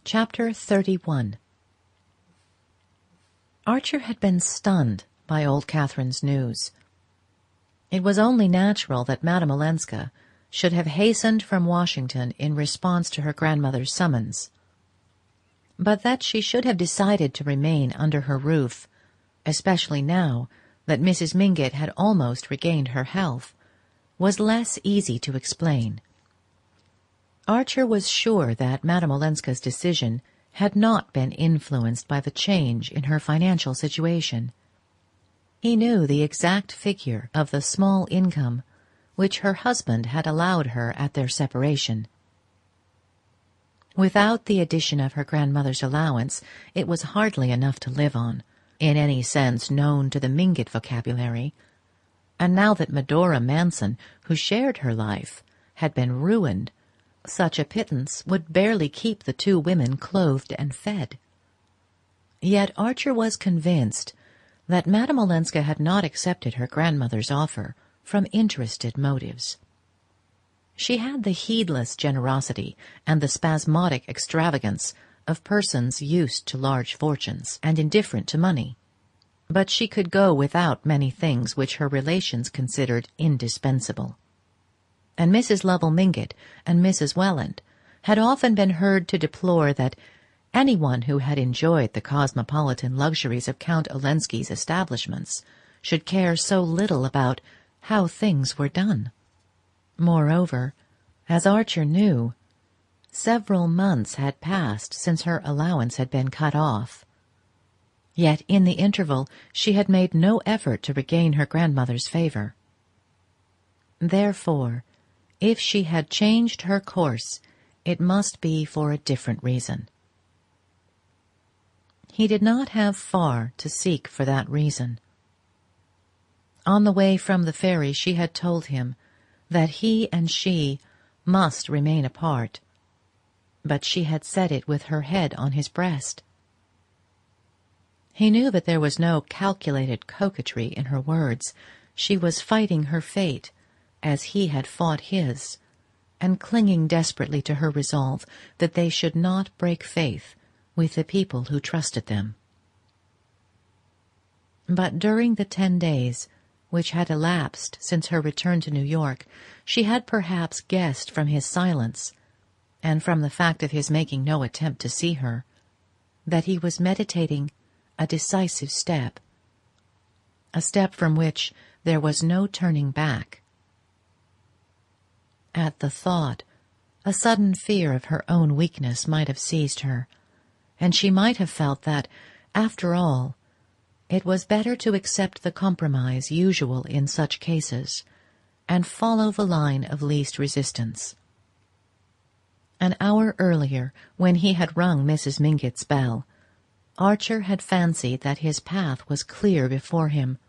Chapter 31. Archer had been stunned by old Catherine's news. It was only natural that Madame Olenska should have hastened from Washington in response to her grandmother's summons. But that she should have decided to remain under her roof, especially now that Mrs. Mingott had almost regained her health, was less easy to explain. Archer was sure that Madame Olenska's decision had not been influenced by the change in her financial situation. He knew the exact figure of the small income which her husband had allowed her at their separation. Without the addition of her grandmother's allowance, it was hardly enough to live on, in any sense known to the Mingott vocabulary, and now that Medora Manson, who shared her life, had been ruined, such a pittance would barely keep the two women clothed and fed. Yet Archer was convinced that Madame Olenska had not accepted her grandmother's offer from interested motives. She had the heedless generosity and the spasmodic extravagance of persons used to large fortunes and indifferent to money, but she could go without many things which her relations considered indispensable. And Mrs. Lovell Mingott and Mrs. Welland had often been heard to deplore that anyone who had enjoyed the cosmopolitan luxuries of Count Olenski's establishments should care so little about how things were done. Moreover, as Archer knew, several months had passed since her allowance had been cut off. Yet in the interval she had made no effort to regain her grandmother's favor. Therefore, if she had changed her course, it must be for a different reason. He did not have far to seek for that reason. On the way from the ferry she had told him that he and she must remain apart, but she had said it with her head on his breast. He knew that there was no calculated coquetry in her words. She was fighting her fate as he had fought his, and clinging desperately to her resolve that they should not break faith with the people who trusted them. But during the 10 days which had elapsed since her return to New York, she had perhaps guessed from his silence, and from the fact of his making no attempt to see her, that he was meditating a decisive step, a step from which there was no turning back. At the thought, a sudden fear of her own weakness might have seized her, and she might have felt that, after all, it was better to accept the compromise usual in such cases, and follow the line of least resistance. An hour earlier, when he had rung Mrs. Mingott's bell, Archer had fancied that his path was clear before him.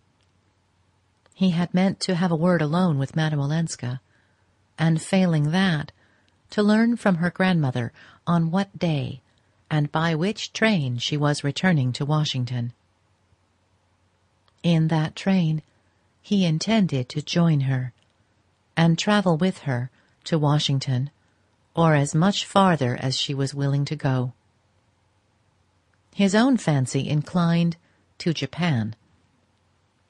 He had meant to have a word alone with Madame Olenska, and failing that, to learn from her grandmother on what day and by which train she was returning to Washington. In that train he intended to join her, and travel with her to Washington, or as much farther as she was willing to go. His own fancy inclined to Japan.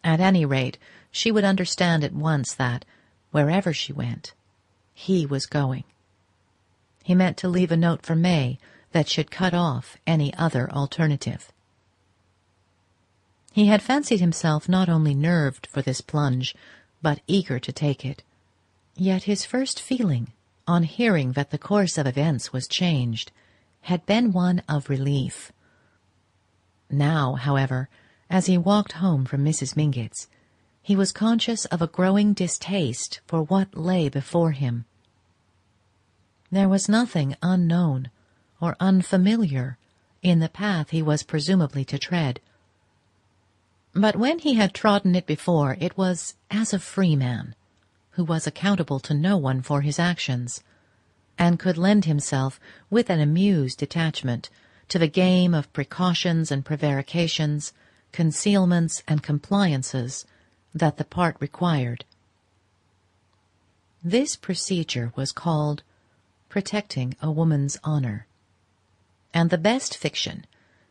At any rate, she would understand at once that, wherever she went, he was going. He meant to leave a note for May that should cut off any other alternative. He had fancied himself not only nerved for this plunge, but eager to take it. Yet his first feeling, on hearing that the course of events was changed, had been one of relief. Now, however, as he walked home from Mrs. Mingott's, he was conscious of a growing distaste for what lay before him. There was nothing unknown or unfamiliar in the path he was presumably to tread. But when he had trodden it before, it was as a free man, who was accountable to no one for his actions, and could lend himself with an amused detachment to the game of precautions and prevarications, concealments and compliances that the part required. This procedure was called protecting a woman's honor, and the best fiction,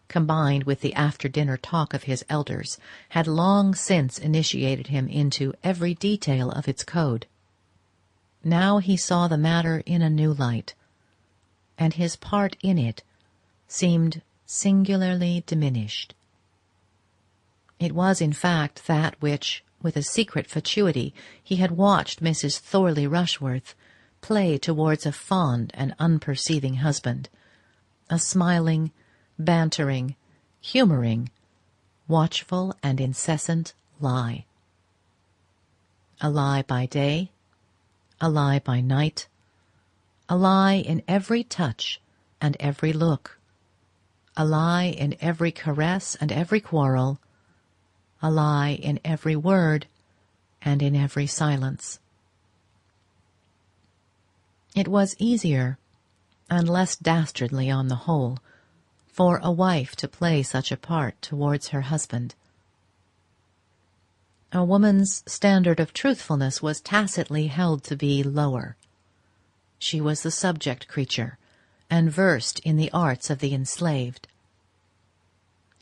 combined with the after-dinner talk of his elders, had long since initiated him into every detail of its code. Now he saw the matter in a new light, and his part in it seemed singularly diminished. It was, in fact, that which, with a secret fatuity, he had watched Mrs. Thorley Rushworth play towards a fond and unperceiving husband, a smiling, bantering, humouring, watchful and incessant lie. A lie by day, a lie by night, a lie in every touch and every look, a lie in every caress and every quarrel, a lie in every word and in every silence. It was easier, and less dastardly on the whole, for a wife to play such a part towards her husband. A woman's standard of truthfulness was tacitly held to be lower. She was the subject creature, and versed in the arts of the enslaved.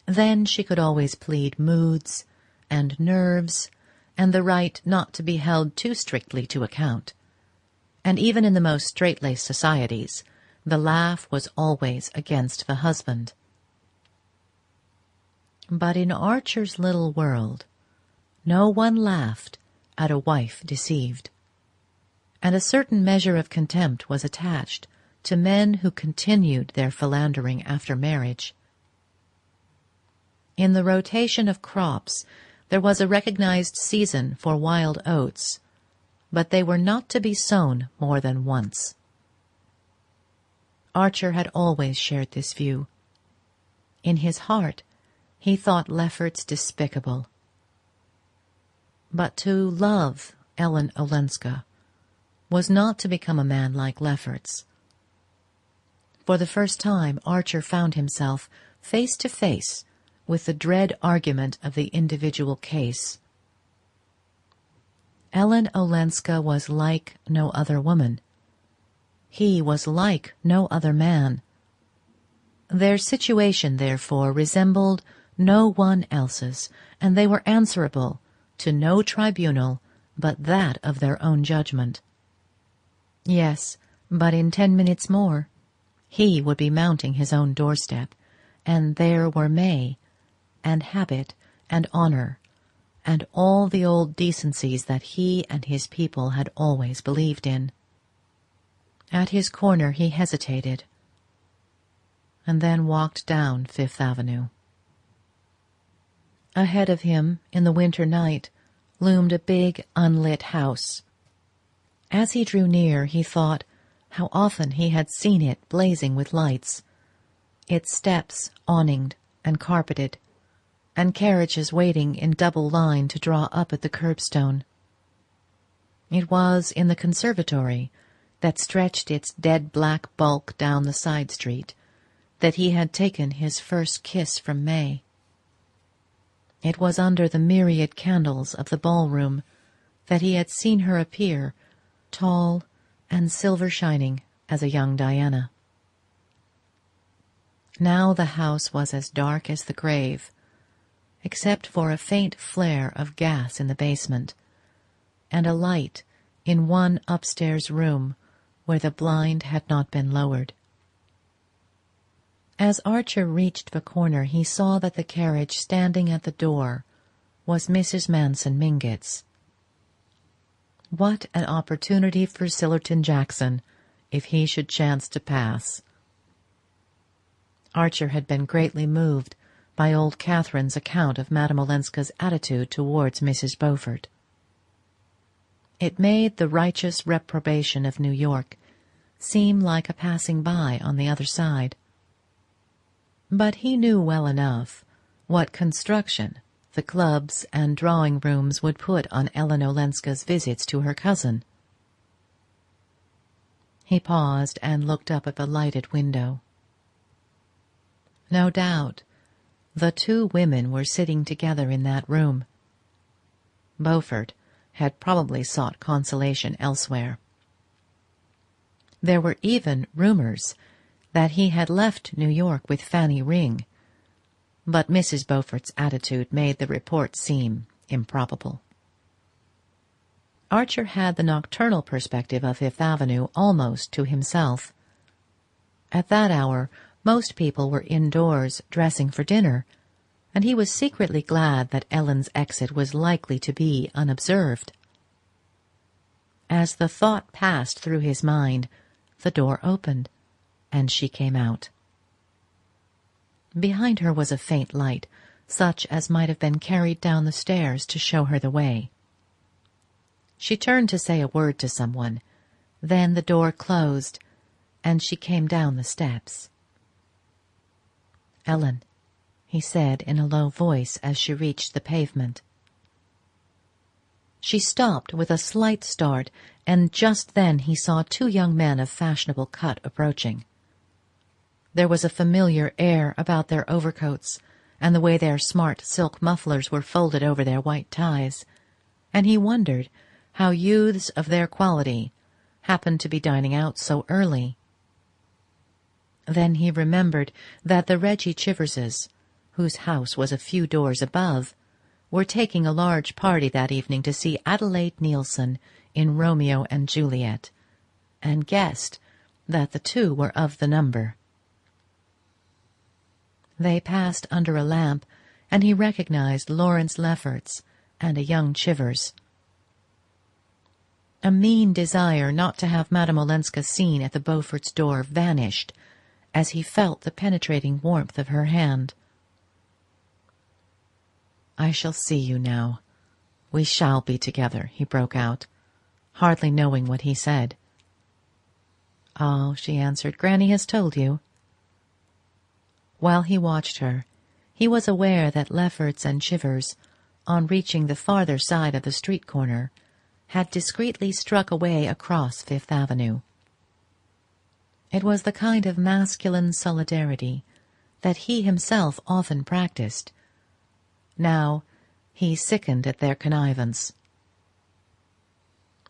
Then she could always plead moods and nerves, and the right not to be held too strictly to account. And even in the most straight-laced societies, the laugh was always against the husband. But in Archer's little world, no one laughed at a wife deceived, and a certain measure of contempt was attached to men who continued their philandering after marriage. In the rotation of crops, there was a recognized season for wild oats, but they were not to be sown more than once. Archer had always shared this view. In his heart, he thought Lefferts despicable. But to love Ellen Olenska was not to become a man like Lefferts. For the first time, Archer found himself face to face with the dread argument of the individual case. Ellen Olenska was like no other woman. He was like no other man. Their situation, therefore, resembled no one else's, and they were answerable to no tribunal but that of their own judgment. Yes, but in 10 minutes more he would be mounting his own doorstep, and there were May, and habit, and honour, and all the old decencies that he and his people had always believed in. At his corner he hesitated, and then walked down Fifth Avenue. Ahead of him, in the winter night, loomed a big, unlit house. As he drew near, he thought how often he had seen it blazing with lights, its steps awninged and carpeted, and carriages waiting in double line to draw up at the curbstone. It was in the conservatory that stretched its dead black bulk down the side street that he had taken his first kiss from May. It was under the myriad candles of the ballroom that he had seen her appear, tall and silver-shining as a young Diana. Now the house was as dark as the grave, except for a faint flare of gas in the basement, and a light in one upstairs room where the blind had not been lowered. As Archer reached the corner, he saw that the carriage standing at the door was Mrs. Manson Mingott's. What an opportunity for Sillerton Jackson if he should chance to pass. Archer had been greatly moved by old Catherine's account of Madame Olenska's attitude towards Mrs. Beaufort. It made the righteous reprobation of New York seem like a passing by on the other side. But he knew well enough what construction the clubs and drawing-rooms would put on Ellen Olenska's visits to her cousin. He paused and looked up at the lighted window. No doubt the two women were sitting together in that room. Beaufort had probably sought consolation elsewhere. There were even rumors that he had left New York with Fanny Ring, but Mrs. Beaufort's attitude made the report seem improbable. Archer had the nocturnal perspective of Fifth Avenue almost to himself. At that hour, most people were indoors dressing for dinner, and he was secretly glad that Ellen's exit was likely to be unobserved. As the thought passed through his mind, the door opened, and she came out. Behind her was a faint light, such as might have been carried down the stairs to show her the way. She turned to say a word to someone. Then the door closed, and she came down the steps. "Ellen," he said in a low voice as she reached the pavement. She stopped with a slight start, and just then he saw two young men of fashionable cut approaching. There was a familiar air about their overcoats and the way their smart silk mufflers were folded over their white ties, and he wondered how youths of their quality happened to be dining out so early. Then he remembered that the Reggie Chiverses, whose house was a few doors above, were taking a large party that evening to see Adelaide Neilson in Romeo and Juliet, and guessed that the two were of the number. They passed under a lamp, and he recognized Lawrence Lefferts and a young Chivers. A mean desire not to have Madame Olenska seen at the Beauforts' door vanished as he felt the penetrating warmth of her hand. "I shall see you now. We shall be together," he broke out, hardly knowing what he said. "Oh," she answered, "Granny has told you." While he watched her, he was aware that Lefferts and Chivers, on reaching the farther side of the street corner, had discreetly struck away across Fifth Avenue. It was the kind of masculine solidarity that he himself often practiced. Now he sickened at their connivance.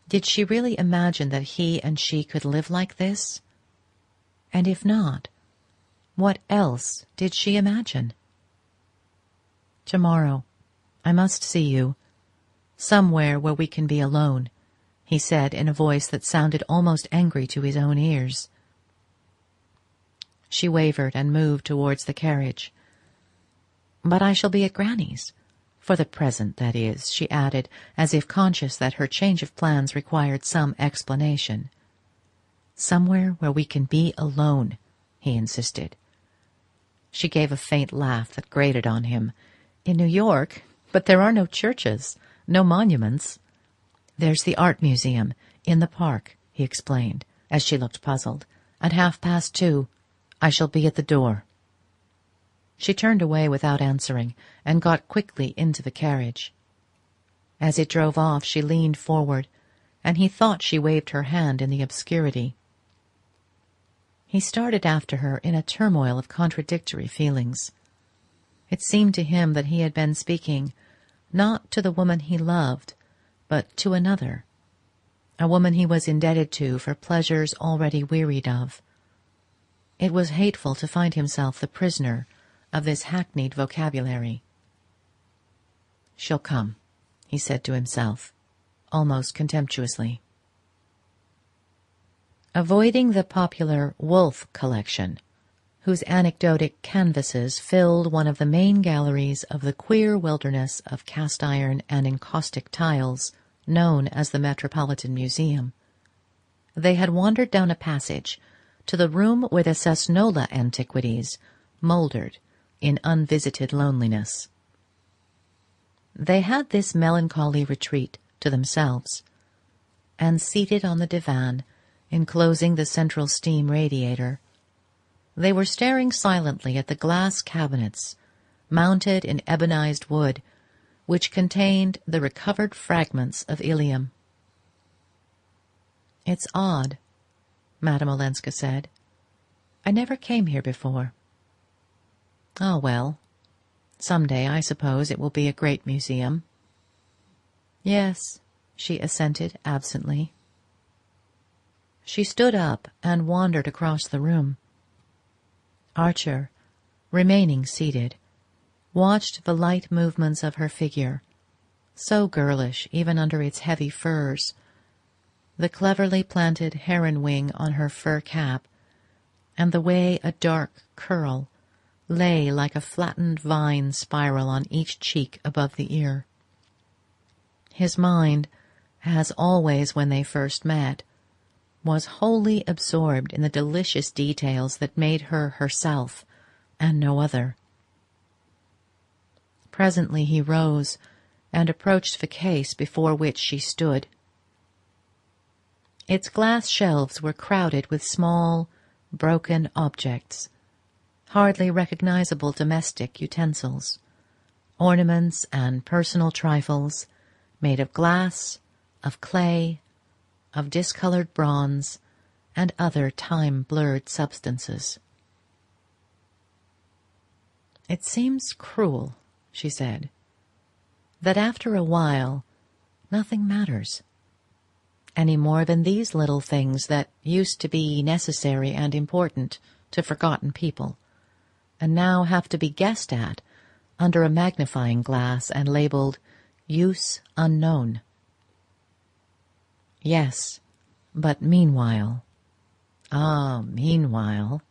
Did she really imagine that he and she could live like this? And if not, what else did she imagine? "Tomorrow, I must see you, somewhere where we can be alone," he said in a voice that sounded almost angry to his own ears. She wavered and moved towards the carriage. "But I shall be at Granny's. For the present, that is," she added, as if conscious that her change of plans required some explanation. "Somewhere where we can be alone," he insisted. She gave a faint laugh that grated on him. "In New York? But there are no churches, no monuments." "There's the Art Museum, in the park," he explained, as she looked puzzled. "At 2:30. I shall be at the door." She turned away without answering and got quickly into the carriage. As it drove off, she leaned forward, and he thought she waved her hand in the obscurity. He started after her in a turmoil of contradictory feelings. It seemed to him that he had been speaking not to the woman he loved, but to another, a woman he was indebted to for pleasures already wearied of. It was hateful to find himself the prisoner of this hackneyed vocabulary. "She'll come," he said to himself, almost contemptuously. Avoiding the popular Wolfe collection, whose anecdotic canvases filled one of the main galleries of the queer wilderness of cast-iron and encaustic tiles known as the Metropolitan Museum, they had wandered down a passage to the room where the Cesnola antiquities mouldered in unvisited loneliness. They had this melancholy retreat to themselves, and seated on the divan enclosing the central steam radiator, they were staring silently at the glass cabinets mounted in ebonized wood which contained the recovered fragments of Ilium. "It's odd," Madame Olenska said. "I never came here before." "Oh, well, some day I suppose it will be a great museum." "Yes," she assented absently. She stood up and wandered across the room. Archer, remaining seated, watched the light movements of her figure, so girlish even under its heavy furs, the cleverly planted heron wing on her fur cap, and the way a dark curl lay like a flattened vine spiral on each cheek above the ear. His mind, as always when they first met, was wholly absorbed in the delicious details that made her herself and no other. Presently he rose and approached the case before which she stood. Its glass shelves were crowded with small, broken objects, hardly recognizable domestic utensils, ornaments and personal trifles made of glass, of clay, of discolored bronze, and other time-blurred substances. "It seems cruel," she said, "that after a while nothing matters, any more than these little things that used to be necessary and important to forgotten people, and now have to be guessed at under a magnifying glass and labeled use unknown. Yes, but meanwhile, meanwhile,"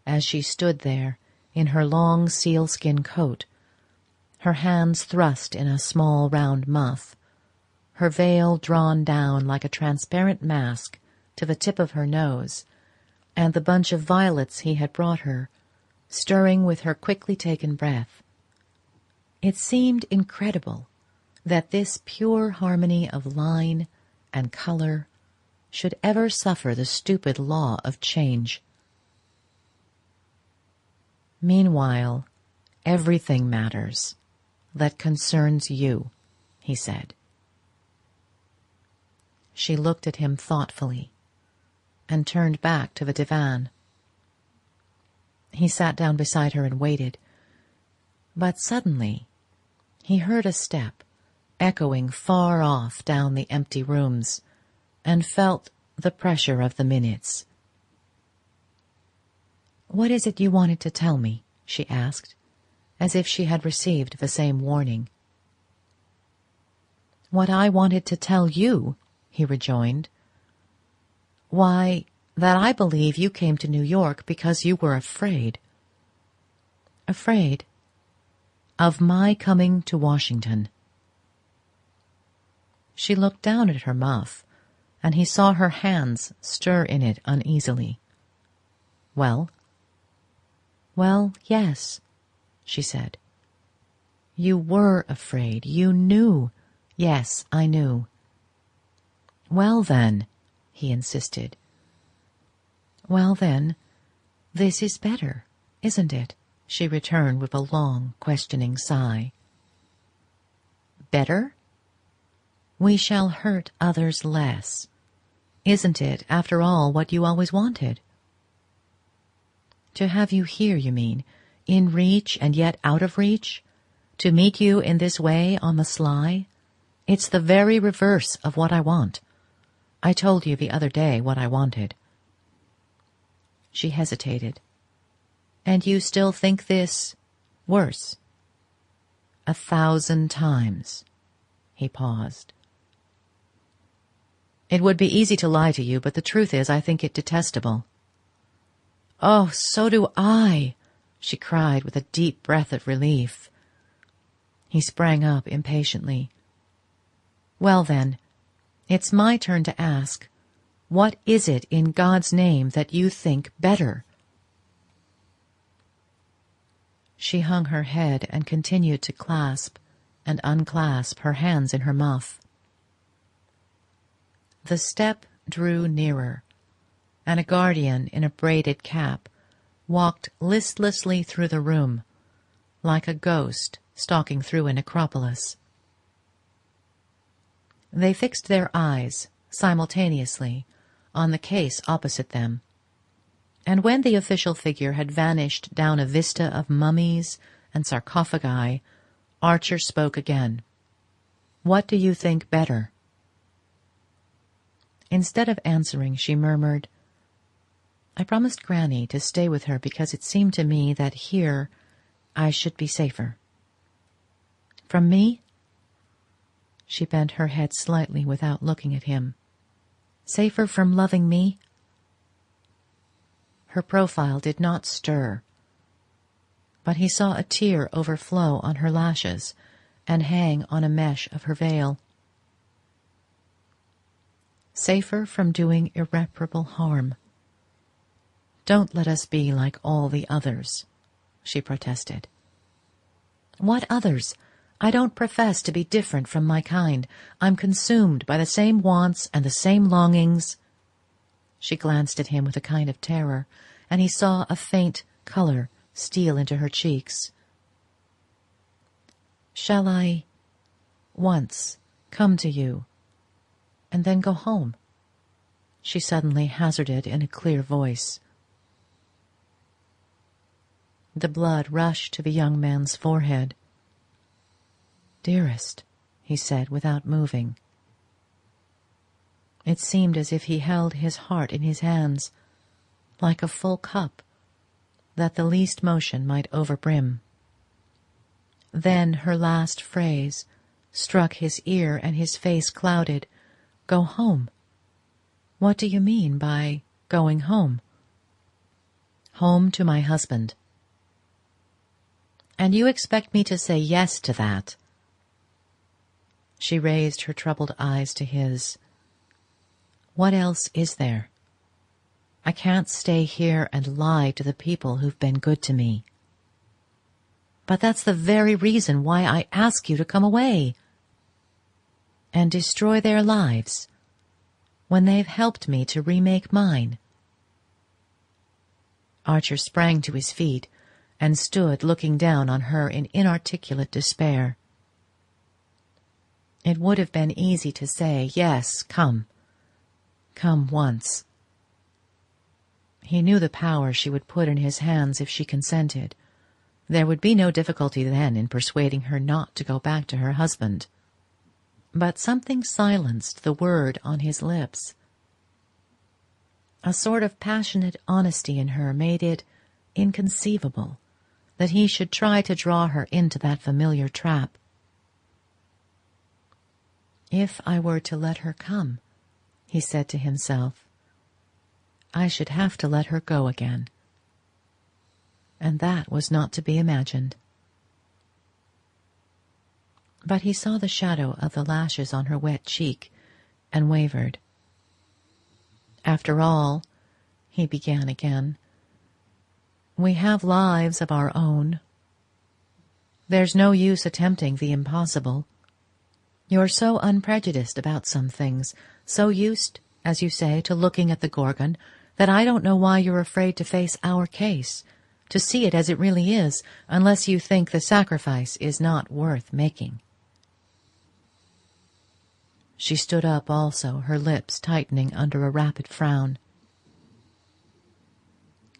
as she stood there in her long sealskin coat, her hands thrust in a small round muff, her veil drawn down like a transparent mask to the tip of her nose, and the bunch of violets he had brought her stirring with her quickly taken breath, it seemed incredible that this pure harmony of line and color should ever suffer the stupid law of change. "Meanwhile, everything matters that concerns you," he said. She looked at him thoughtfully and turned back to the divan. He sat down beside her and waited, but suddenly he heard a step echoing far off down the empty rooms, and felt the pressure of the minutes. "What is it you wanted to tell me?" she asked, as if she had received the same warning. "What I wanted to tell you," he rejoined. "Why, that I believe you came to New York because you were afraid." "Afraid?" "Of my coming to Washington." She looked down at her muff, and he saw her hands stir in it uneasily. "Well?" "Well, yes," she said. "You were afraid. You knew." "Yes, I knew." "Well, then," he insisted. "Well, then, this is better, isn't it?" she returned with a long, questioning sigh. "Better? We shall hurt others less. Isn't it, after all, what you always wanted?" "To have you here, you mean, in reach and yet out of reach? To meet you in this way on the sly? It's the very reverse of what I want. I told you the other day what I wanted." She hesitated. "And you still think this worse?" "1,000 times." He paused. "It would be easy to lie to you, but the truth is I think it detestable." "Oh, so do I!" she cried with a deep breath of relief. He sprang up impatiently. "Well, then, it's my turn to ask, what is it in God's name that you think better?" She hung her head and continued to clasp and unclasp her hands in her muff. The step drew nearer, and a guardian in a braided cap walked listlessly through the room, like a ghost stalking through a necropolis. They fixed their eyes simultaneously on the case opposite them, and when the official figure had vanished down a vista of mummies and sarcophagi, Archer spoke again. "What do you think better?" Instead of answering, she murmured, I promised Granny to stay with her because it seemed to me that here I should be safer. From me? She bent her head slightly without looking at him. Safer from loving me? Her profile did not stir, but he saw a tear overflow on her lashes and hang on a mesh of her veil. Safer from doing irreparable harm. Don't let us be like all the others, she protested. What others? I don't profess to be different from my kind. I'm consumed by the same wants and the same longings. She glanced at him with a kind of terror, and he saw a faint color steal into her cheeks. Shall I, once, come to you, and then go home? She suddenly hazarded in a clear voice. The blood rushed to the young man's forehead. Dearest, he said without moving. It seemed as if he held his heart in his hands, like a full cup, that the least motion might overbrim. Then her last phrase struck his ear and his face clouded. Go home? What do you mean by going home? Home to my husband. And you expect me to say yes to that? She raised her troubled eyes to his. What else is there? I can't stay here and lie to the people who've been good to me. But that's the very reason why I ask you to come away. And destroy their lives when they've helped me to remake mine. Archer sprang to his feet and stood looking down on her in inarticulate despair. It would have been easy to say, yes, come. Come once. He knew the power she would put in his hands if she consented. There would be no difficulty then in persuading her not to go back to her husband. But something silenced the word on his lips. A sort of passionate honesty in her made it inconceivable that he should try to draw her into that familiar trap. If I were to let her come, he said to himself, I should have to let her go again. And that was not to be imagined. But he saw the shadow of the lashes on her wet cheek and wavered. After all, he began again, we have lives of our own. There's no use attempting the impossible. You're so unprejudiced about some things, so used, as you say, to looking at the Gorgon, that I don't know why you're afraid to face our case, to see it as it really is, unless you think the sacrifice is not worth making. She stood up also, her lips tightening under a rapid frown.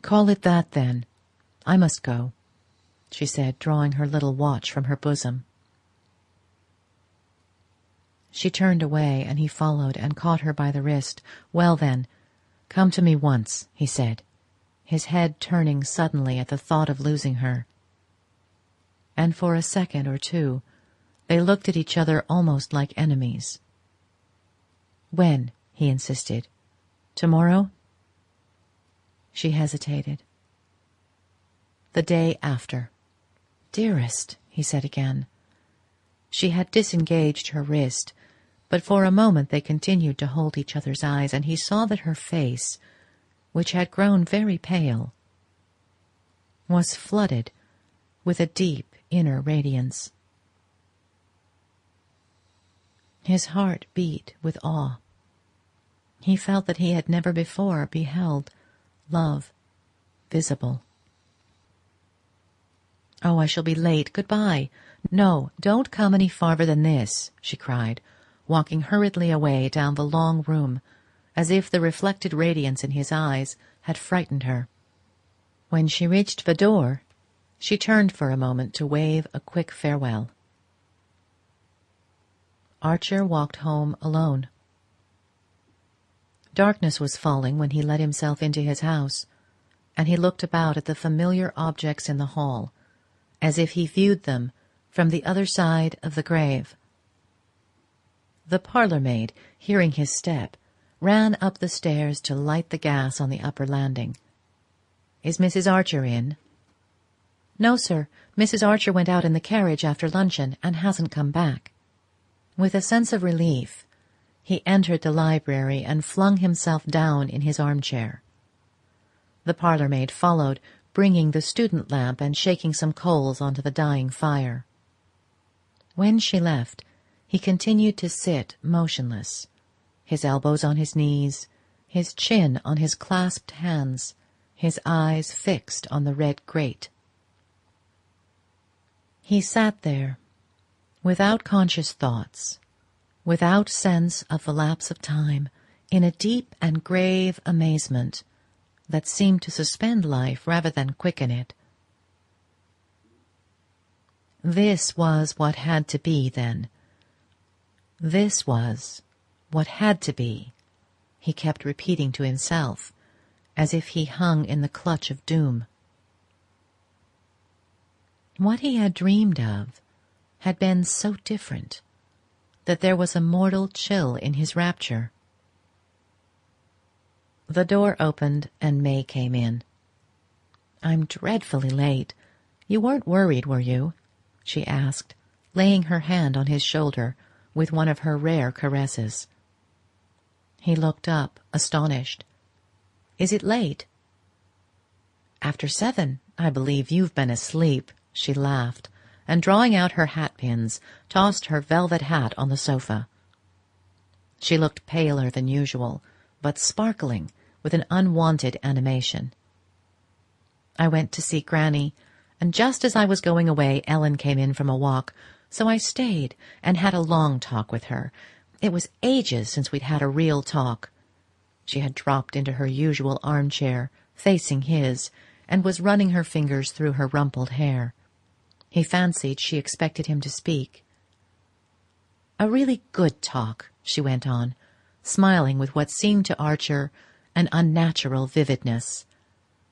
Call it that, then. I must go, she said, drawing her little watch from her bosom. She turned away, and he followed and caught her by the wrist. Well, then, come to me once, he said, his head turning suddenly at the thought of losing her. And for a second or two they looked at each other almost like enemies. When? He insisted. Tomorrow? She hesitated. The day after. Dearest, he said again. She had disengaged her wrist, but for a moment they continued to hold each other's eyes, and he saw that her face, which had grown very pale, was flooded with a deep inner radiance. His heart beat with awe. He felt that he had never before beheld love visible. Oh, I shall be late. Goodbye. No, don't come any farther than this, she cried, walking hurriedly away down the long room, as if the reflected radiance in his eyes had frightened her. When she reached the door, she turned for a moment to wave a quick farewell. Archer walked home alone. Darkness was falling when he let himself into his house, and he looked about at the familiar objects in the hall, as if he viewed them from the other side of the grave. The parlour-maid, hearing his step, ran up the stairs to light the gas on the upper landing. "Is Mrs. Archer in?" "No, sir. Mrs. Archer went out in the carriage after luncheon and hasn't come back." With a sense of relief, he entered the library and flung himself down in his armchair. The parlour-maid followed, bringing the student lamp and shaking some coals onto the dying fire. When she left, he continued to sit motionless, his elbows on his knees, his chin on his clasped hands, his eyes fixed on the red grate. He sat there, without conscious thoughts, without sense of the lapse of time, in a deep and grave amazement that seemed to suspend life rather than quicken it. This was what had to be, then. This was what had to be, he kept repeating to himself, as if he hung in the clutch of doom. What he had dreamed of had been so different that there was a mortal chill in his rapture. The door opened and May came in. "I'm dreadfully late. You weren't worried, were you?" she asked, laying her hand on his shoulder with one of her rare caresses. He looked up, astonished. "Is it late?" "After 7. I believe you've been asleep," she laughed, and drawing out her hat-pins, tossed her velvet hat on the sofa. She looked paler than usual, but sparkling with an unwonted animation. "I went to see Granny, and just as I was going away Ellen came in from a walk, so I stayed and had a long talk with her. It was ages since we'd had a real talk." She had dropped into her usual armchair, facing his, and was running her fingers through her rumpled hair. He fancied she expected him to speak. "A really good talk," she went on, smiling with what seemed to Archer an unnatural vividness.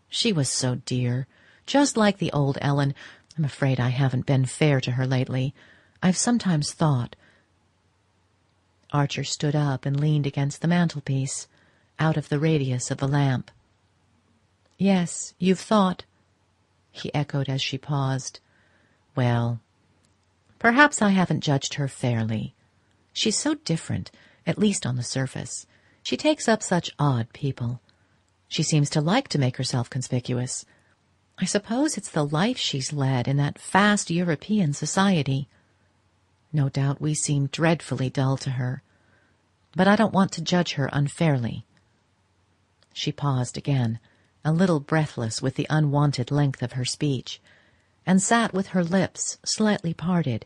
"She was so dear, just like the old Ellen. I'm afraid I haven't been fair to her lately. I've sometimes thought—" Archer stood up and leaned against the mantelpiece, out of the radius of the lamp. "Yes, you've thought," he echoed as she paused. "Well, perhaps I haven't judged her fairly. She's so different, at least on the surface. She takes up such odd people. She seems to like to make herself conspicuous. I suppose it's the life she's led in that fast European society. No doubt we seem dreadfully dull to her, but I don't want to judge her unfairly." She paused again, a little breathless with the unwonted length of her speech, and sat with her lips slightly parted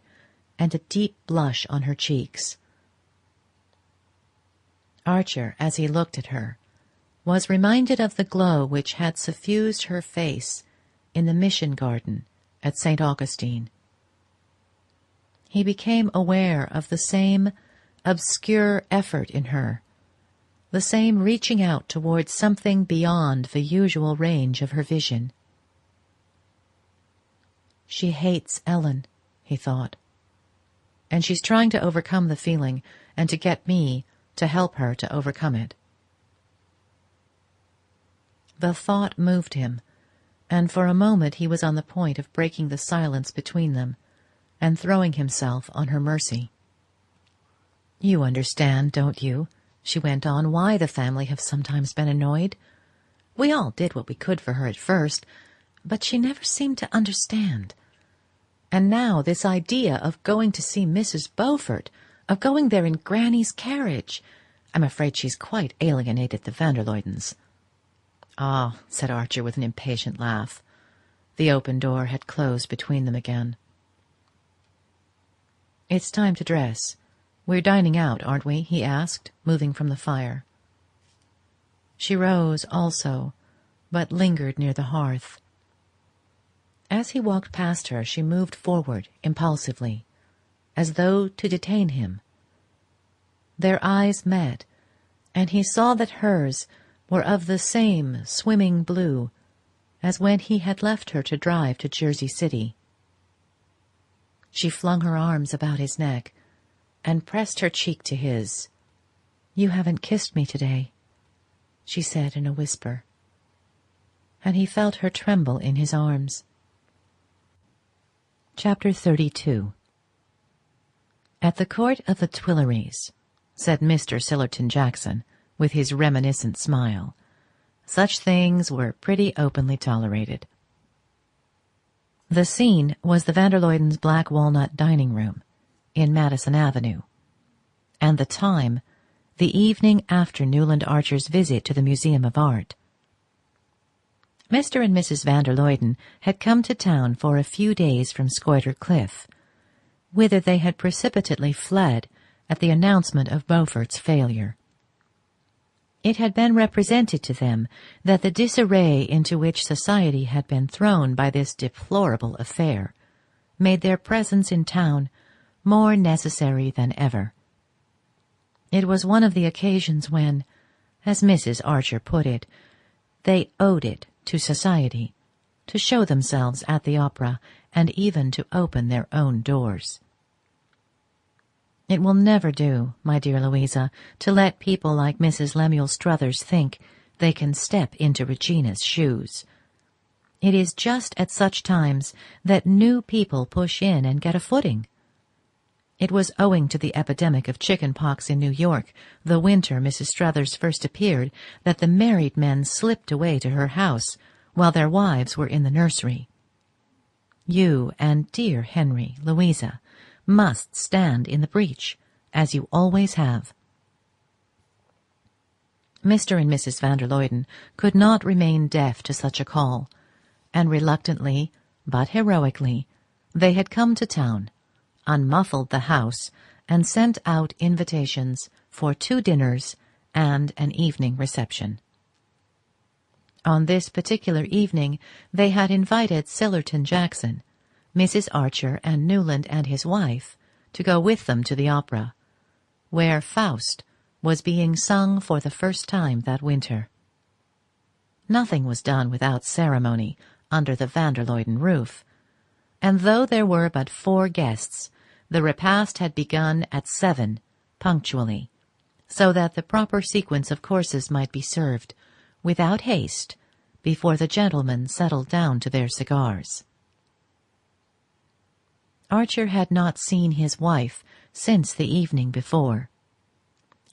and a deep blush on her cheeks. Archer, as he looked at her, was reminded of the glow which had suffused her face in the mission garden at St. Augustine. He became aware of the same obscure effort in her, the same reaching out towards something beyond the usual range of her vision. "She hates Ellen," he thought, "and she's trying to overcome the feeling and to get me to help her to overcome it." The thought moved him, and for a moment he was on the point of breaking the silence between them and throwing himself on her mercy. "You understand, don't you," she went on, "why the family have sometimes been annoyed? We all did what we could for her at first, but she never seemed to understand. And now this idea of going to see Mrs. Beaufort, of going there in Granny's carriage, I'm afraid she's quite alienated the van der Luydens." "Ah," said Archer with an impatient laugh. The open door had closed between them again. "It's time to dress. We're dining out, aren't we?" he asked, moving from the fire. She rose also, but lingered near the hearth. As he walked past her, she moved forward impulsively, as though to detain him. Their eyes met, and he saw that hers were of the same swimming blue as when he had left her to drive to Jersey City. She flung her arms about his neck and pressed her cheek to his. "You haven't kissed me today," she said in a whisper, and he felt her tremble in his arms. Chapter 32. At the court of the Tuileries, said Mr. Sillerton Jackson, with his reminiscent smile, such things were pretty openly tolerated. The scene was the van der Luydens' black walnut dining room in Madison Avenue, and the time the evening after Newland Archer's visit to the Museum of Art. Mr. and Mrs. van der Luyden had come to town for a few days from Scoider Cliff, whither they had precipitately fled at the announcement of Beaufort's failure. It had been represented to them that the disarray into which society had been thrown by this deplorable affair made their presence in town more necessary than ever. It was one of the occasions when, as Mrs. Archer put it, they owed it to society to show themselves at the opera and even to open their own doors. It will never do, my dear Louisa, to let people like Mrs. Lemuel Struthers think they can step into Regina's shoes. It is just at such times that new people push in and get a footing. It was owing to the epidemic of chicken pox in New York, the winter Mrs. Struthers first appeared, that the married men slipped away to her house while their wives were in the nursery. You and dear Henry, Louisa, must stand in the breach, as you always have. Mr. and Mrs. van der Luyden could not remain deaf to such a call, and reluctantly, but heroically, they had come to town, unmuffled the house, and sent out invitations for 2 dinners and an evening reception. On this particular evening they had invited Sillerton Jackson, Mrs. Archer, and Newland and his wife to go with them to the opera, where Faust was being sung for the first time that winter. Nothing was done without ceremony under the van der Luyden roof, and though there were but 4 guests, the repast had begun at 7 punctually, so that the proper sequence of courses might be served without haste before the gentlemen settled down to their cigars. Archer had not seen his wife since the evening before.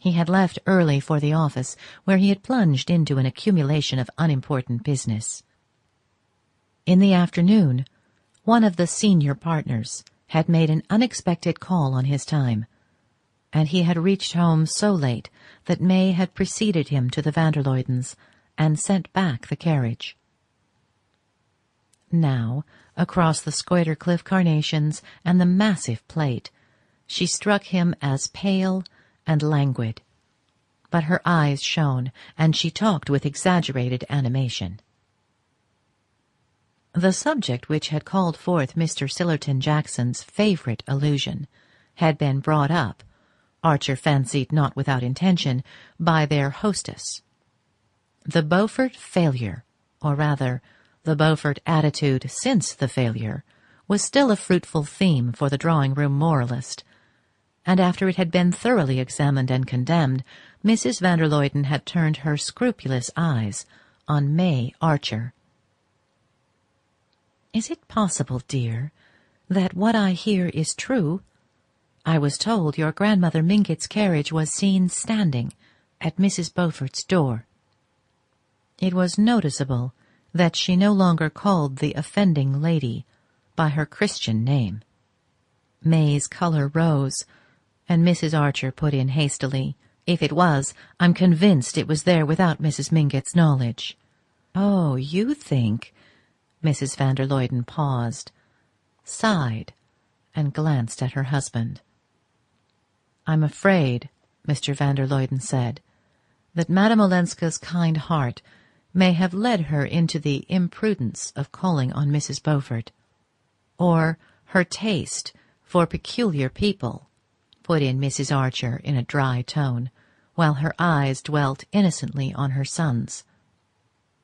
He had left early for the office, where he had plunged into an accumulation of unimportant business. In the afternoon, one of the senior partners had made an unexpected call on his time, and he had reached home so late that May had preceded him to the van der Luydens and sent back the carriage. Now, across the Scoider Cliff carnations and the massive plate, she struck him as pale and languid, but her eyes shone, and she talked with exaggerated animation. The subject which had called forth Mr. Sillerton Jackson's favourite allusion had been brought up, Archer fancied not without intention, by their hostess. The Beaufort failure, or rather, the Beaufort attitude since the failure, was still a fruitful theme for the drawing-room moralist, and after it had been thoroughly examined and condemned, Mrs. van der Luyden had turned her scrupulous eyes on May Archer. "Is it possible, dear, that what I hear is true? I was told your grandmother Mingott's carriage was seen standing at Mrs. Beaufort's door." It was noticeable that she no longer called the offending lady by her Christian name. May's colour rose, and Mrs. Archer put in hastily, "If it was, I'm convinced it was there without Mrs. Mingott's knowledge." "Oh, you think—" Mrs. van der Luyden paused, sighed, and glanced at her husband. "I'm afraid," Mr. van der Luyden said, "that Madame Olenska's kind heart may have led her into the imprudence of calling on Mrs. Beaufort, or her taste for peculiar people," put in Mrs. Archer in a dry tone, while her eyes dwelt innocently on her son's.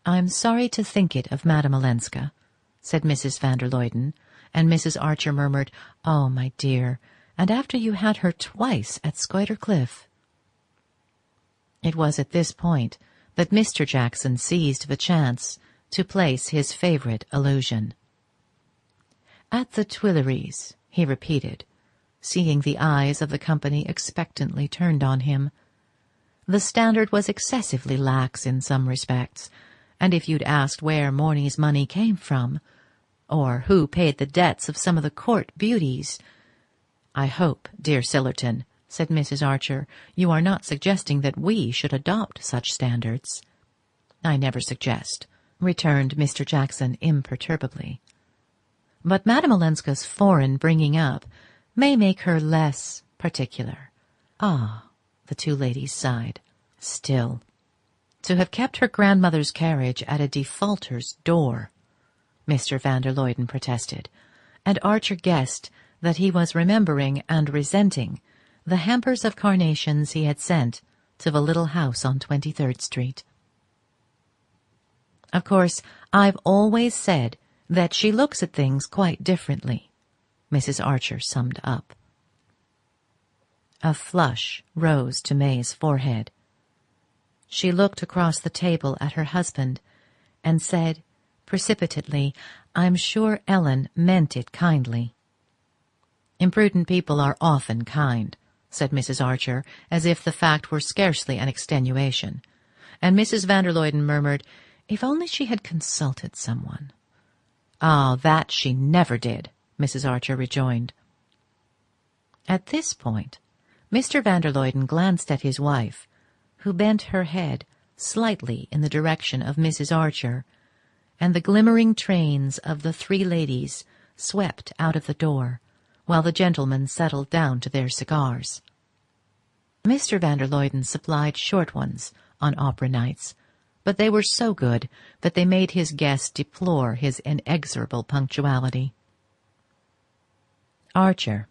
"I'm sorry to think it of Madame Olenska," said Mrs. van der Luyden, and Mrs. Archer murmured, "Oh, my dear, and after you had her twice at Scoider Cliff." It was at this point that Mr. Jackson seized the chance to place his favourite allusion. "At the Tuileries," he repeated, seeing the eyes of the company expectantly turned on him. The standard was excessively lax in some respects, and if you'd asked where Morny's money came from, or who paid the debts of some of the court beauties— "I hope, dear Sillerton," said Mrs. Archer, "you are not suggesting that we should adopt such standards." "I never suggest," returned Mr. Jackson imperturbably. "But Madame Olenska's foreign bringing up may make her less particular." "Ah," the two ladies sighed. "Still, to have kept her grandmother's carriage at a defaulter's door," Mr. van der Luyden protested, and Archer guessed that he was remembering and resenting the hampers of carnations he had sent to the little house on 23rd Street. "Of course, I've always said that she looks at things quite differently," Mrs. Archer summed up. A flush rose to May's forehead. She looked across the table at her husband and said precipitately, "I'm sure Ellen meant it kindly." "Imprudent people are often kind," said Mrs. Archer, as if the fact were scarcely an extenuation, and Mrs. van der Luyden murmured, "If only she had consulted someone." "Ah, that she never did," Mrs. Archer rejoined. At this point, Mr. van der Luyden glanced at his wife, who bent her head slightly in the direction of Mrs. Archer, and the glimmering trains of the three ladies swept out of the door, while the gentlemen settled down to their cigars. Mr. van der Luyden supplied short ones on opera nights, but they were so good that they made his guest deplore his inexorable punctuality. Archer,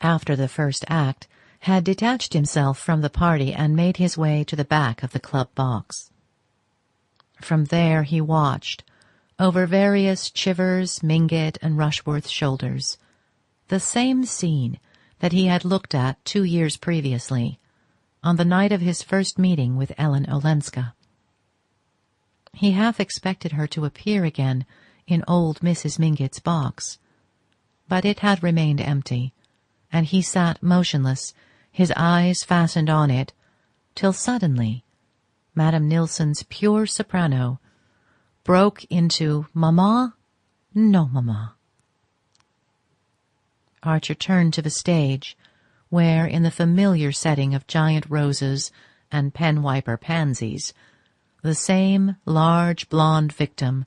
after the first act, had detached himself from the party and made his way to the back of the club box. From there he watched, over various Chivers, Mingott, and Rushworth's shoulders, the same scene that he had looked at 2 years previously, on the night of his first meeting with Ellen Olenska. He half expected her to appear again in old Mrs. Mingott's box, but it had remained empty, and he sat motionless, his eyes fastened on it, till suddenly Madame Nilsson's pure soprano broke into "Mamma? No, Mamma." Archer turned to the stage, where, in the familiar setting of giant roses and pen-wiper pansies, the same large blonde victim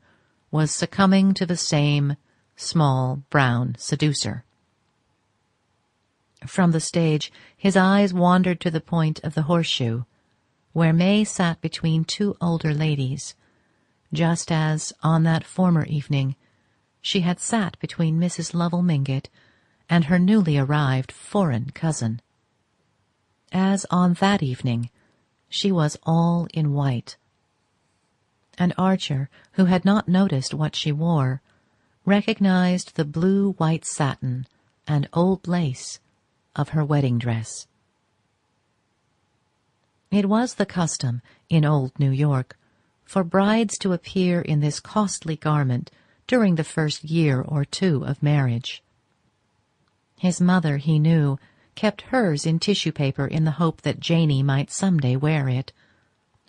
was succumbing to the same small brown seducer. From the stage his eyes wandered to the point of the horseshoe, where May sat between two older ladies, just as, on that former evening, she had sat between Mrs. Lovell Mingott and her newly arrived foreign cousin. As on that evening, she was all in white. And Archer, who had not noticed what she wore, recognized the blue-white satin and old lace of her wedding dress. It was the custom in old New York for brides to appear in this costly garment during the first year or two of marriage. His mother, he knew, kept hers in tissue paper in the hope that Janey might someday wear it,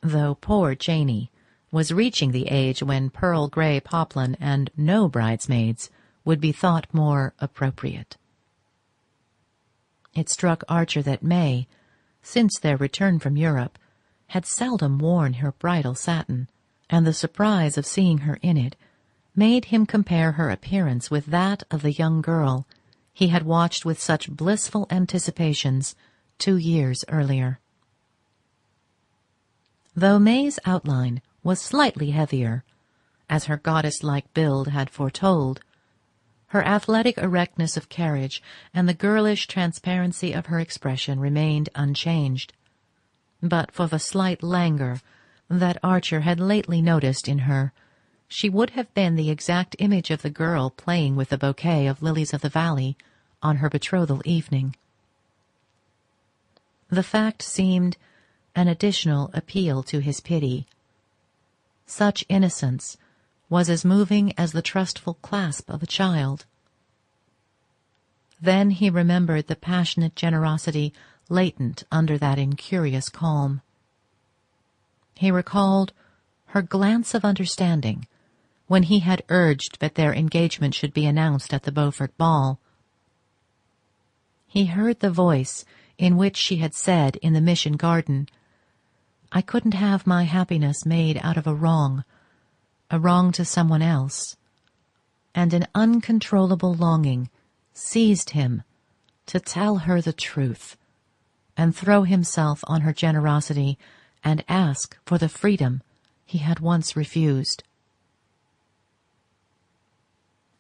though poor Janey was reaching the age when pearl grey poplin and no bridesmaids would be thought more appropriate. It struck Archer that May, since their return from Europe, had seldom worn her bridal satin, and the surprise of seeing her in it made him compare her appearance with that of the young girl he had watched with such blissful anticipations 2 years earlier. Though May's outline was slightly heavier, as her goddess-like build had foretold, her athletic erectness of carriage and the girlish transparency of her expression remained unchanged. but for the slight languor that Archer had lately noticed in her, she would have been the exact image of the girl playing with the bouquet of lilies of the valley on her betrothal evening. The fact seemed an additional appeal to his pity. Such innocence was as moving as the trustful clasp of a child. Then he remembered the passionate generosity latent under that incurious calm. He recalled her glance of understanding when he had urged that their engagement should be announced at the Beaufort ball. He heard the voice in which she had said in the Mission garden, "I couldn't have my happiness made out of a wrong to someone else," and an uncontrollable longing seized him to tell her the truth and throw himself on her generosity and ask for the freedom he had once refused.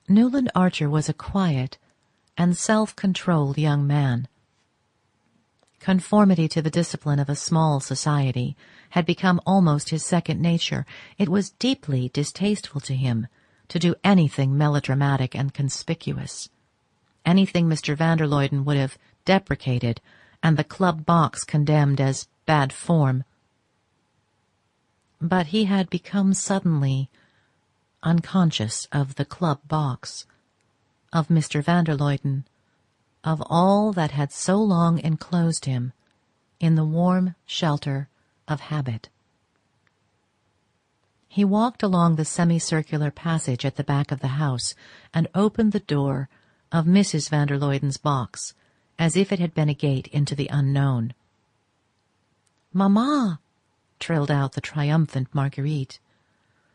Newland Archer was a quiet and self-controlled young man. Conformity to the discipline of a small society had become almost his second nature. It was deeply distasteful to him to do anything melodramatic and conspicuous, anything Mr. van der Luyden would have deprecated and the club box condemned as bad form. But he had become suddenly unconscious of the club box, of Mr. van der Luyden, of all that had so long enclosed him in the warm shelter of habit. He walked along the semicircular passage at the back of the house and opened the door of Mrs. van der Luyden's box as if it had been a gate into the unknown. "Mamma!" trilled out the triumphant Marguerite,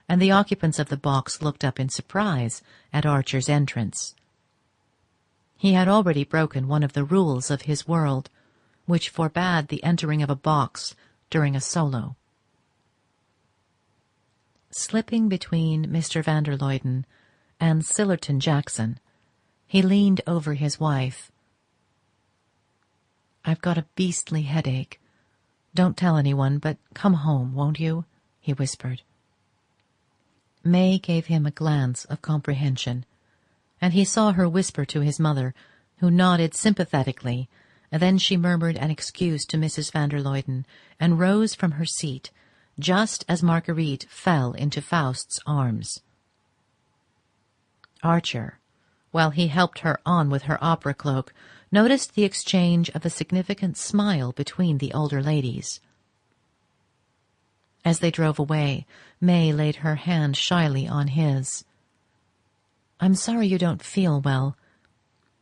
and the occupants of the box looked up in surprise at Archer's entrance. He had already broken one of the rules of his world, which forbade the entering of a box during a solo. Slipping between Mr. van der Luyden and Sillerton Jackson, he leaned over his wife. "I've got a beastly headache. Don't tell anyone, but come home, won't you?" he whispered. May gave him a glance of comprehension, and he saw her whisper to his mother, who nodded sympathetically. Then she murmured an excuse to Mrs. van der Luyden and rose from her seat just as Marguerite fell into Faust's arms. Archer, while he helped her on with her opera cloak, noticed the exchange of a significant smile between the older ladies. As they drove away, May laid her hand shyly on his. "I'm sorry you don't feel well.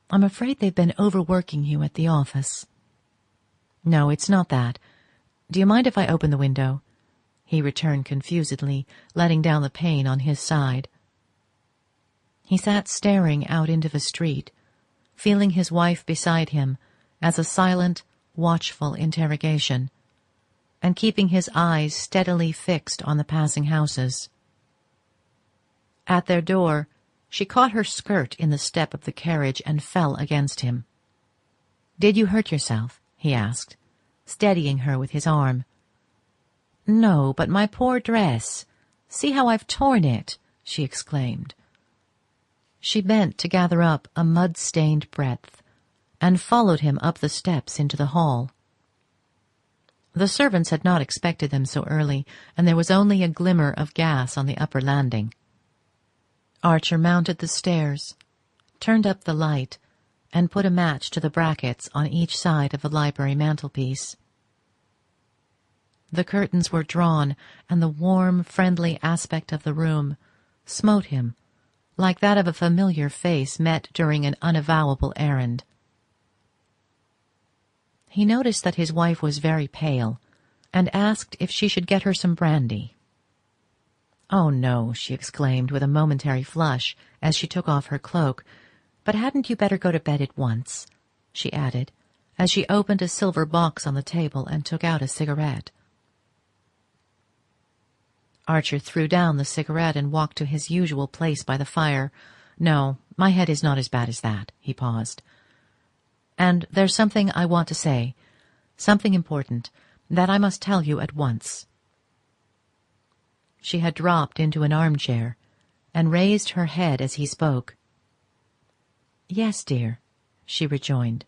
I'm afraid they've been overworking you at the office." "No, it's not that. Do you mind if I open the window?" he returned confusedly, letting down the pane on his side. He sat staring out into the street, feeling his wife beside him as a silent, watchful interrogation, and keeping his eyes steadily fixed on the passing houses. At their door, she caught her skirt in the step of the carriage and fell against him. "Did you hurt yourself?" he asked, steadying her with his arm. "No, but my poor dress. See how I've torn it," she exclaimed. She bent to gather up a mud-stained breadth and followed him up the steps into the hall. The servants had not expected them so early, and there was only a glimmer of gas on the upper landing. Archer mounted the stairs, turned up the light, and put a match to the brackets on each side of the library mantelpiece. The curtains were drawn, and the warm, friendly aspect of the room smote him like that of a familiar face met during an unavowable errand. He noticed that his wife was very pale, and asked if she should get her some brandy. "Oh, no," she exclaimed with a momentary flush as she took off her cloak. "But hadn't you better go to bed at once?" she added, as she opened a silver box on the table and took out a cigarette. Archer threw down the cigarette and walked to his usual place by the fire. "No, my head is not as bad as that," he paused. "And there's something I want to say, something important. that I must tell you at once." She had dropped into an armchair and raised her head as he spoke. "Yes, dear," she rejoined,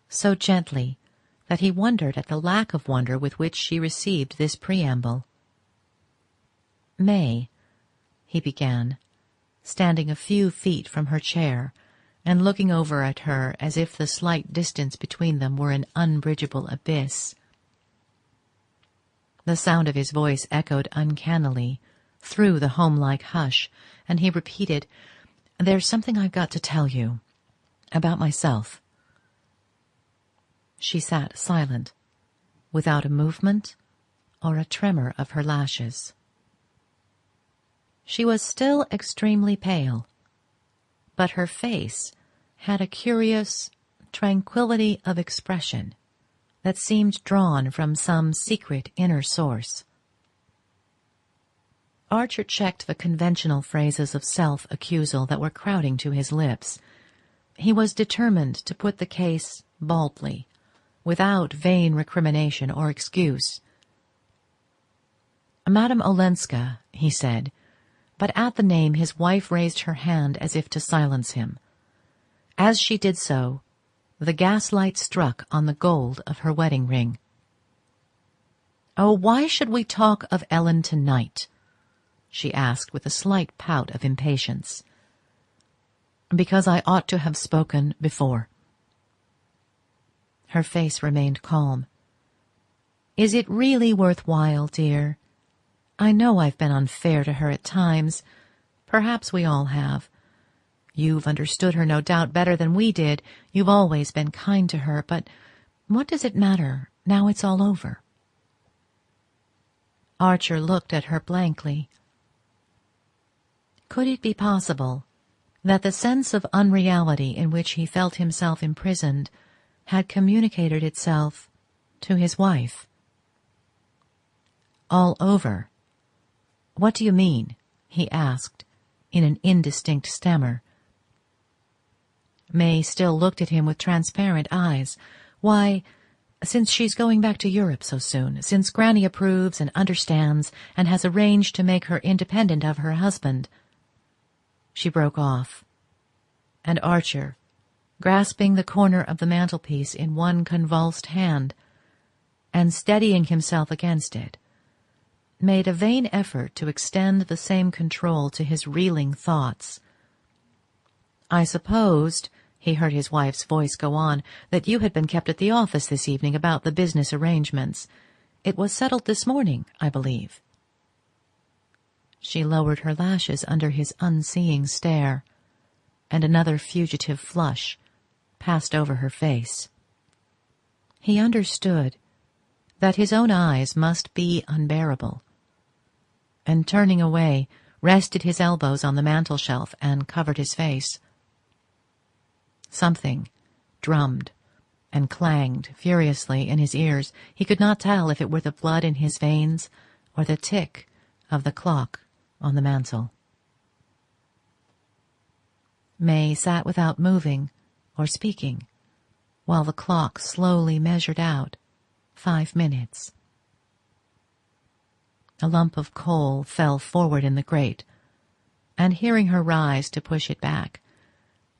so gently that he wondered at the lack of wonder with which she received this preamble. "May," he began, standing a few feet from her chair and looking over at her as if the slight distance between them were an unbridgeable abyss. The sound of his voice echoed uncannily through the home-like hush, and he repeated, "There's something I've got to tell you about myself." She sat silent, without a movement or a tremor of her lashes. She was still extremely pale, but her face had a curious tranquillity of expression that seemed drawn from some secret inner source. Archer checked the conventional phrases of self-accusal that were crowding to his lips. He was determined to put the case baldly, without vain recrimination or excuse. "Madame Olenska," he said, but at the name his wife raised her hand as if to silence him. As she did so, the gaslight struck on the gold of her wedding ring. "Oh, why should we talk of Ellen tonight?" she asked with a slight pout of impatience. "Because I ought to have spoken before." Her face remained calm. "Is it really worthwhile, dear? I know I've been unfair to her at times. Perhaps we all have. You've understood her, no doubt, better than we did. You've always been kind to her, but what does it matter now it's all over?" Archer looked at her blankly. Could it be possible that the sense of unreality in which he felt himself imprisoned had communicated itself to his wife? "All over? What do you mean?" he asked, in an indistinct stammer. May still looked at him with transparent eyes. "Why, since she's going back to Europe so soon, since Granny approves and understands and has arranged to make her independent of her husband." She broke off, and Archer, grasping the corner of the mantelpiece in one convulsed hand and steadying himself against it, made a vain effort to extend the same control to his reeling thoughts. "I supposed," he heard his wife's voice go on, "that you had been kept at the office this evening about the business arrangements. It was settled this morning, I believe." She lowered her lashes under his unseeing stare, and another fugitive flush passed over her face. He understood that his own eyes must be unbearable, and turning away, rested his elbows on the mantel-shelf and covered his face. Something drummed and clanged furiously in his ears. He could not tell if it were the blood in his veins or the tick of the clock on the mantel. May sat without moving or speaking, while the clock slowly measured out 5 minutes. A lump of coal fell forward in the grate, and hearing her rise to push it back,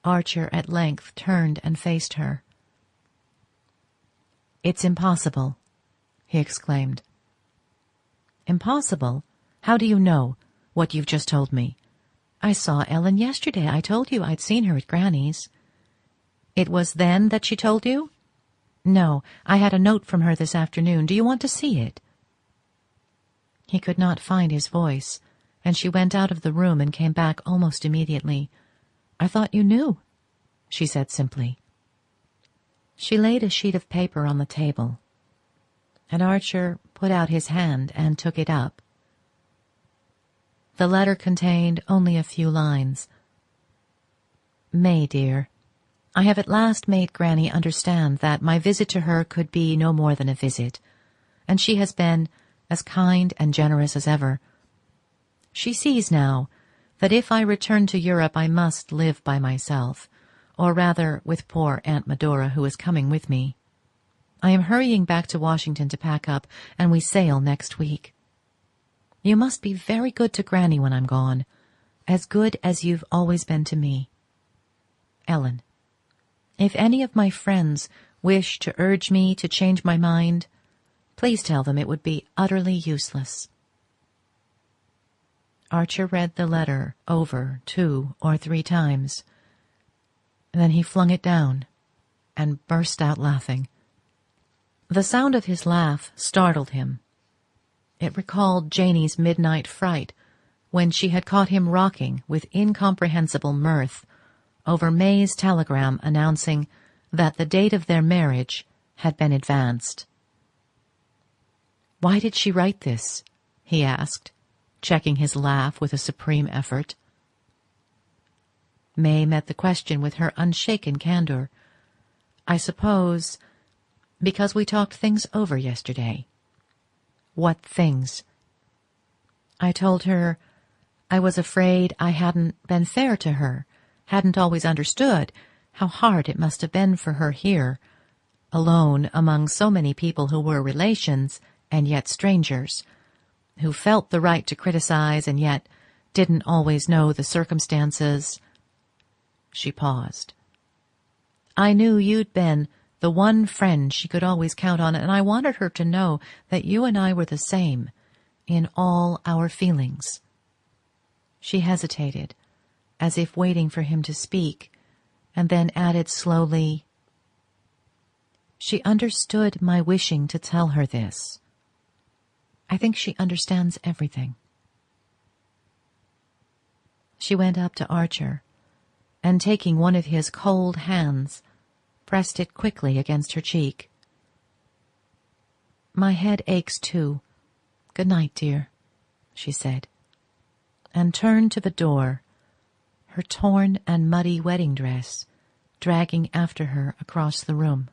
Archer at length turned and faced her. "It's impossible," he exclaimed. "Impossible? How do you know what you've just told me?" "I saw Ellen yesterday. I told you I'd seen her at Granny's." "It was then that she told you?" "No, I had a note from her this afternoon. Do you want to see it?" He could not find his voice, and she went out of the room and came back almost immediately. "I thought you knew," she said simply. She laid a sheet of paper on the table, and Archer put out his hand and took it up. The letter contained only a few lines. "May, dear, I have at last made Granny understand that my visit to her could be no more than a visit, and she has been as kind and generous as ever. She sees now that if I return to Europe I must live by myself, or rather with poor Aunt Medora, who is coming with me. I am hurrying back to Washington to pack up, and we sail next week. You must be very good to Granny when I'm gone, as good as you've always been to me. Ellen. If any of my friends wish to urge me to change my mind, please tell them it would be utterly useless. Archer read the letter over 2 or 3 times. Then he flung it down and burst out laughing. The sound of his laugh startled him. It recalled Janie's midnight fright when she had caught him rocking with incomprehensible mirth over May's telegram announcing that the date of their marriage had been advanced. "Why did she write this?" he asked, checking his laugh with a supreme effort. May met the question with her unshaken candor. "I suppose because we talked things over yesterday." "What things?" "I told her I was afraid I hadn't been fair to her, hadn't always understood how hard it must have been for her here, alone among so many people who were relations and yet strangers, who felt the right to criticize and yet didn't always know the circumstances." She paused. "I knew you'd been the one friend she could always count on, and I wanted her to know that you and I were the same in all our feelings." She hesitated, as if waiting for him to speak, and then added slowly, "She understood my wishing to tell her this. I think she understands everything." She went up to Archer, and taking one of his cold hands, pressed it quickly against her cheek. "My head aches too. Good night, dear," she said, and turned to the door, her torn and muddy wedding dress dragging after her across the room.